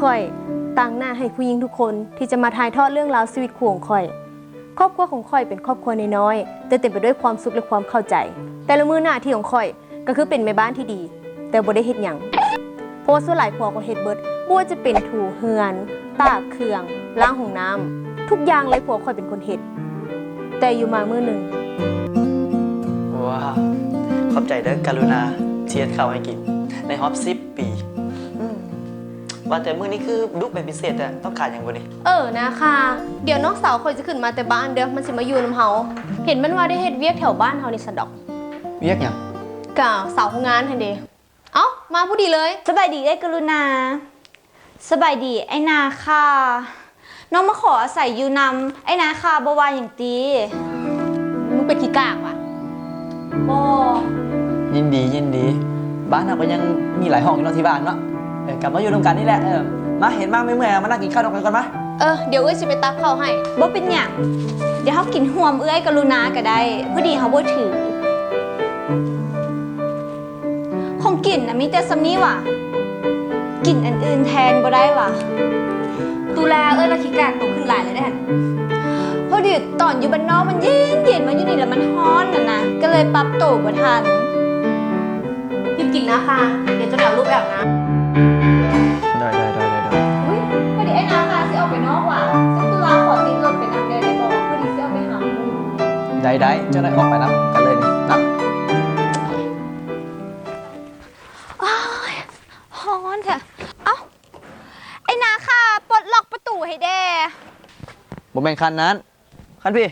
ข่อยตั้งหน้าให้ผู้หญิงทุกคนที่จะมาถ่ายทอดเรื่องราวชีวิตคู่ของข่อยครอบครัวของข่อยเป็นครอบครัวน้อยๆแต่เต็มไปด้วยความสุขและความเข้าใจแต่ละมื้อหน้าที่ของข่อยก็คือเป็นแม่บ้านที่ดี แต่บ่ได้เฮ็ดหยังเพราะว่าส่วนหลายผัวของเฮ็ดเบิดบ่ว่าจะเป็นถูเฮือนตากเครื่องล้างห้องน้ำทุกอย่างเลยผัวข่อยเป็นคนเฮ็ดแต่อยู่มามื้อหนึ่งว้าวขอบใจเด้อกรุณาเชียร์ข่าวให้กินในฮอป10 ปีว่าแต่มื้อนี้คือดุเป็นพิเศษอะต้องการอย่างบ่นี่นะคะเดี๋ยวน้องสาวข่อยจะขึ้นมาแต่บ้านเด้อมันสิมาอยู่นำเฮาเห็นมันว่าได้เฮ็ดเวียกแถวบ้านเฮานี่ซั่นดอกเวียกหยังกะสาวโรงงานหั่นเด้เอ้ามาผู้ดีเลยสบายดีไอ้กรุณาสบายดีไอ้นาค่ะน้องมาขออาศัยอยู่นำไอ้นาค่ะบ่ว่าอย่างตีมึงเป็นขี้กากว่ะบ่ยินดีบ้านเราก็ยังมีหลายห้องอยู่เนาะที่บ้านเนาะกลับมาอยู่ร่วมกันนี่แหละมาเห็นบ้างไม่เมื่อยมานั่งกินข้าวด้วยกันก่อนมาเดี๋ยวเอ้ยสิไปตักข้าวให้บ่เป็นหยังเดี๋ยวเฮากินห่วมเอ้ยกรุณาก็ได้พอดีเฮาบ่ถือของกินน่ะมีแต่ซำนี้ว่ะกินอันอื่นแทนบ่ได้ว่ะตุลาเอ้ยเราขี้กากตกขึ้นหลายเลยได้หั่นพอดีตอนอยู่บ้านนอกมันเย็นมาอยู่นี่แล้วมันร้อนน่ะนะก็เลยปรับตัวบ่ทันจริงๆนะคะเดี๋ยวจะเอารูปแบบนะได้อุ้ยพอดีไอ้นาค่ะสิออกไปนอกว่ะซึ่งตุลาขอติดรถไปนำเดินได้บอกพอดีสิเอาไปหาหมู่ได้เจ้าได้ออกไปนับกันเลยนี่นับอ้ายร้อนแท้เอ้าไอ้นาค่ะปลดล็อกประตูให้แด่บ่แม่นคันนั้นคันพี่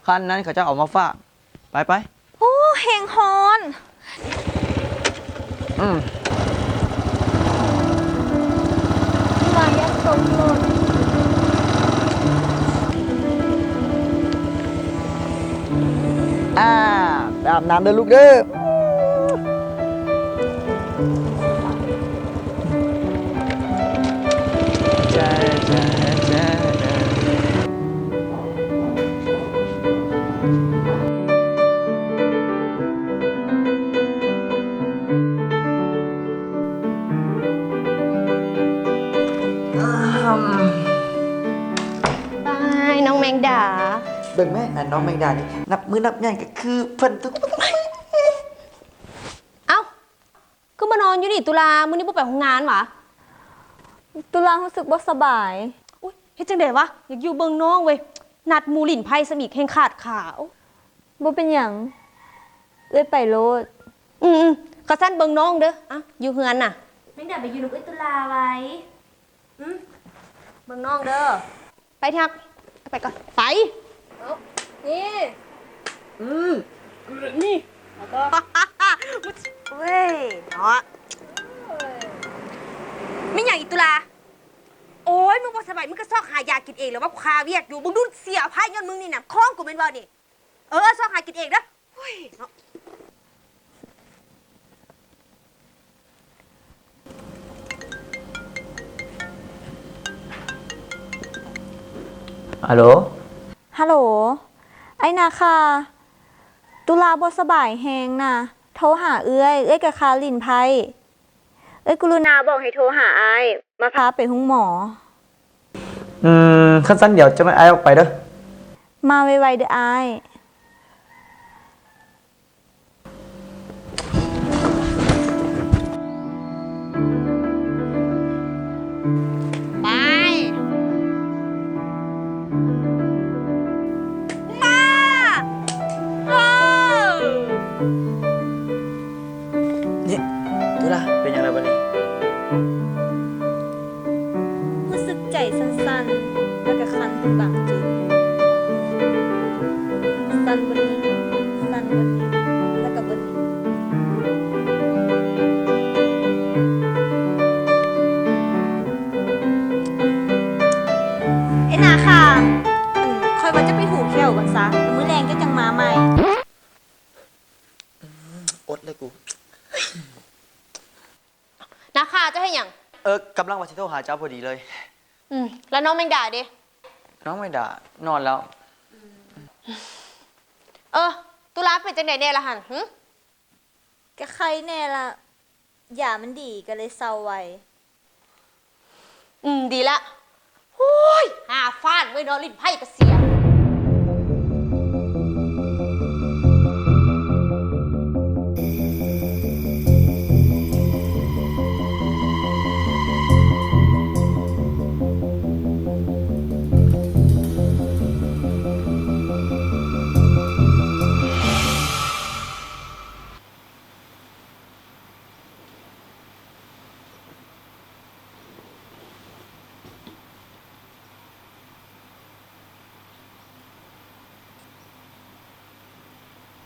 คันนั้นเขาจะออกมาฝากไปโอ้แหงฮ้อนมายัดตรงรถไปอาบน้ำเด้อลูกเด้อน้องแมงดาเบิ่งแม่น้องแมงดานี่นับมือนับใหญ่ก็คือเพิ่นทุกเอ้าคือมานอนอยู่นี่ตุลามื้อนี้บ่ไปโรงงานหวะตุลารู้สึกบ่สบายอุ๊ยเฮ็ดจังได๋วะอยากอยู่เบิ่งน้องเว้ยนัดหมู่ลิ้นไผสมิกแห่งขาดขาวบ่เป็นหยังเอ้ยไปโลดก็ซั่นเบิ่งน้องเด้ออ่ะอยู่เฮือนน่ะแมงดาไปอยู่นำเอ้ยตุลาไว้เบิ่งน้องเด้อไปทักไปก่อนไปนี่นี่แล้วก็เว้ยเนาะไม่อย่างอีตุลาโอ้ยมึงบ่สบายมึงก็ซอกหายากินเองแล้วว่าคาเวียกอยู่มึงดูเสียพายย้อนมึงนี่น่ะคล้องกูเป็นบ่นี่ซอกหากินเองเด้อเฮ้ยเนาะฮัลโหลไอ้นาค่ะตุลาบ่สบายแฮงน่ะโทรหาเอ้ยกับคาลินไพกรุณาบอกให้โทรหาอ้ายมาพาไปห้องหมอขั้นสั้นเดี๋ยวจะไม่อายออกไปเด้อมาไวๆเด้ออ้ายเป็นยังไงบ้างนี่รู้สึกใจสั้นๆแล้วก็คันเป็นบางจุดสั้นบนนี้แล้วก็บนนี้ไอ้นาค่ะคอยว่าจะไปหูเขียวก่อนซะมื้อแรงก็จังมาใหม่อดเลยกูนะคะจะให้หยังกำลังว่าสิโทรหาเจ้าพอดีเลยแล้วน้องแมงดาดิน้องแมงดานอนแล้วตุลาเป็นจังได๋แน่ล่ะหั่นก็ใครแน่ล่ะอย่ามันดีก็เลยเศร้าไว้ ดีละโอ้ยหาฟาดไว้เนอลิ้นไพ่กระเสีย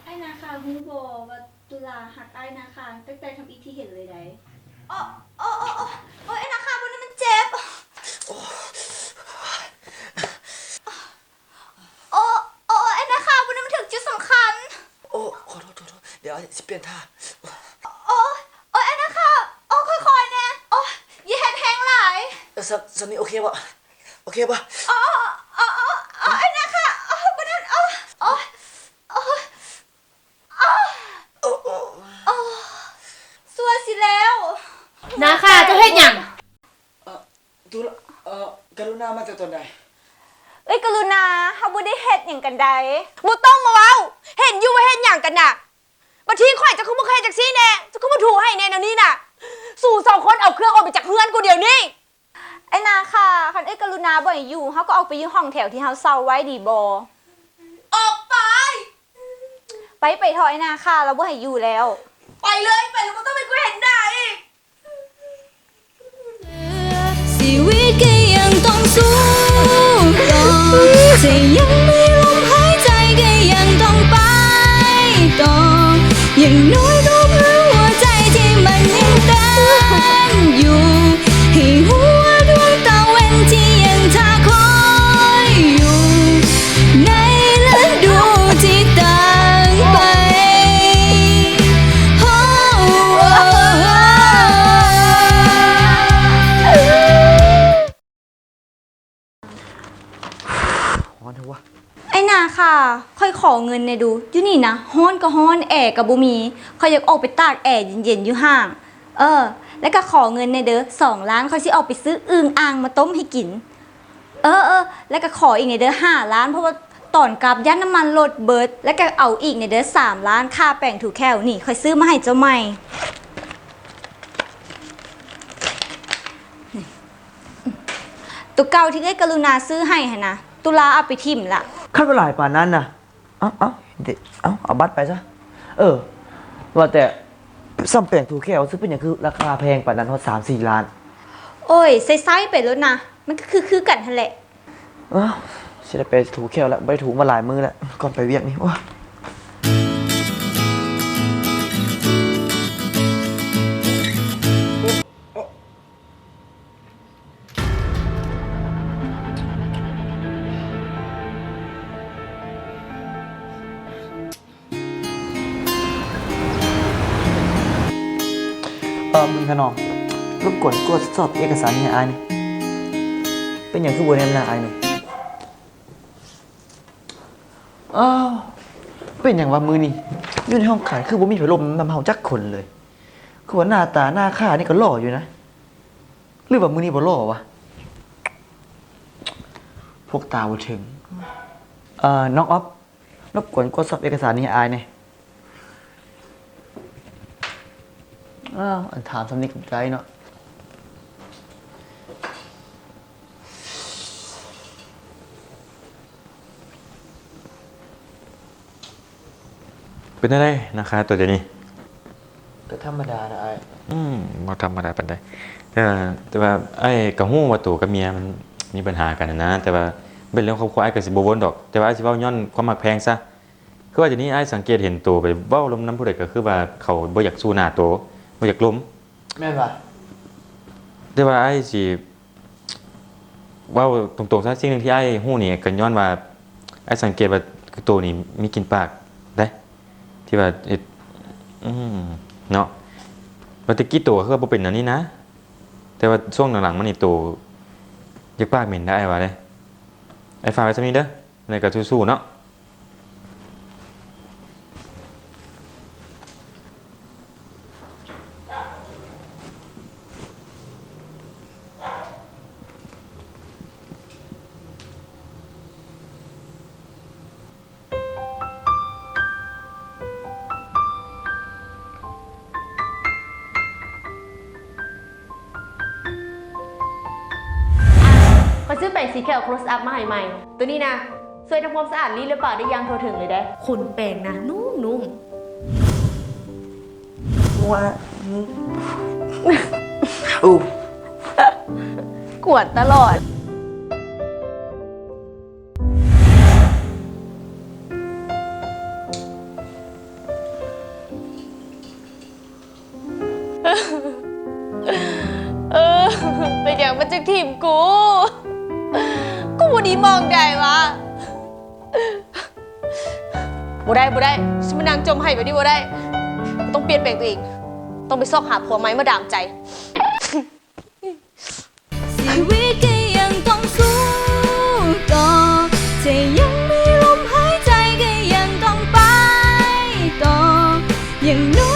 ไอ้นาคาฮู้บ่ว่าตุลาหักไอ้นาคาตั้งแต่ทำอีที่เห็นเลยได้โอ้โอ้โอ้โอ้ไอ้นาคาพวกนี้มันเจ็บโอ้โอ้ไอ้นาคาพวกนี้มันถึงจุดสำคัญ โอ้ขอโทษเดี๋ยวสิเปลี่ยนท่า โอ้โอ้ไอ้นาคาโอ้ค่อยๆแน่โอ้อย่าเห็นแหงหลาย สามีโอเคป่ะโอ้โอ้โอ้โอ้ไอ้นาคาโอ้พวกนั้นโอ้โอ้โอ้โอ้สัวสิแล้ว นาค่ะเจะเฮ็ดหยัง ดูละกรุณามาจากตอนใด เอ้ยกรุณาเฮาบ่ได้เฮ็ดหยังกันใดบ่ต้องมาเว้าเห็นอยู่ว่าเฮ็ดหยังกันน่ะบัดทีข่อยจะคือบ่เคยจักซี่แน่จะคือบ่ถูให้แน่แนวนี้น่ะสู่สองคนเอาเครื่องออกไปจากเฮือนกูเดี๋ยวนี้ไอ้นาค่ะคันเอ้ยกรุณาบ่ให้อยู่เฮาก็ออกไปอยู่ห้องแถวที่เฮาเซาไว้ดีบ่ออกไปไปเถอะไอ้นาค่ะเราบ่ให้อยู่แล้ว ไปเลยไปแล้วบ่ต้องไปกูเห็นหน้าอีก ชีวิตก็ยังต้องสู้ต่อจะยังมีลมหายใจก็ยังต้องไปต่ออย่างน้อยก็เพื่อหัวใจที่มันยังเต้นอยู่ให้หัวดวงตาเว้นที่ยังท่าคอยอยู่ในฤดูที่ต่างไป ฮ้อนเถอะวะ ไอ้นาค่ะค่อยขอเงินในดูอยู่นี่นะฮ้อนก็ฮ้อนแอร์ก็บ่มีค่อยอยากออกไปตากแอร์เย็นๆอยู่ห้างแล้วก็ขอเงินในเด้อ2 ล้านค่อยสิออกไปซื้ออึ่งอ่างมาต้มให้กินแล้วก็ขออีกในเด้อ5 ล้านเพราะว่าตอนกลับยันน้ำมันรถเบิดแล้วก็เอาอีกในเด้อ3 ล้านค่าแป้งถูแควนี่ค่อยซื้อมาให้เจ้าใหม่ตัวเก่าที่เอ้ยกรุณาซื้อให้หั่นนะตุลาเอาไปทิ่มละ ขั้นเวลาป่านนั้นน่ะเอาบัตรไปซะว่าแต่ซ้ำแปลงถูกแค่ซื้อเป็นอย่างคือราคาแพงป่านนั้นเขา3-4 ล้าน โอ้ยไซส์ไปแล้วนะมันก็คือกันหั่นแหละ สิได้ไปถูกแค่แล้วไปถูกมาหลายมื้อแล้วก่อนไปเวียกนี่ว้ามึงขนองรบกวนกดสอบเอกสารให้อายนี่เป็นอย่างคือบัวแนมนาอายนี่เป็นอย่างว่ามือนี่อยู่ในห้องขายคือบ่มีพัดลมนำเฮาจักคนเลยคือว่าหน้าตาหน้าค่านี่ก็หล่ออยู่นะหรือว่ามือนี่บ่หล่อวะพวกตาบ่ถึงน้องอ๊อฟรบกวนกดสอบเอกสารนี้ให้อายหน่อยอันถามสำนึกใจเนาะเป็นอะไรนะคะตัวเดี๋ยวนี้ ก็ธรรมดานะไอ้ บ่ธรรมดาปานใดแต่ว่าไอ้กับฮู้ว่าตัวกับเมียมันมีปัญหากันนะแต่ว่าเป็นเรื่องครอบครัวไอ้ก็สิบ่วนดอกแต่ว่าไอ้สิเว้าย้อนความมักแพงซะคือว่าเดี๋ยวนี้ไอ้สังเกตเห็นตัวไปเว้าลมน้ำผู้ใดก็คือว่าเขาบ่อยากสู้หน้าตัวบ่อยากล้ม แม่นป่ะ แต่ว่าไอ้สิเว้าตรงๆซะสิ่งหนึงที่ไอ้ฮู้นี่ก็ย้อนว่าไอ้สังเกตว่าคือตัวนี้มีกลิ่นปากได้ที่ว่าเฮ็ดเนาะว่าแตะกี้ตัวคือบ่เป็นอันนี้นะ แต่ว่าช่วงหลังๆมันนี่ตัวอยากปากเหม็นได้ว่าเด้ไอ้ฝากไว้ซะนี้เด้อในก็สู้ๆเนาะ แปรงสีแค่เอา close up มาให้ใหม่ ตัวนี้นะช่วยทำความสะอาดลิ้นและปากได้อย่างทั่วถึงเลยได้ขนแปรงนะนุ่มๆ ว่าอู้ กวดตลอด เป็นอย่างมันจะทีมกูบ่ดีมองได้วะบ่ได้ฉันมานางจมให้แบบนี้บ่ได้ต้องเปลี่ยนแปลงตัวเองต้องไปซอกหาผัวไหมมาดามใจ ชีวิตก็ยังต้องสู้ต่อจะยังมีลมหายใจก็ยังต้องไปต่ออย่างน้อย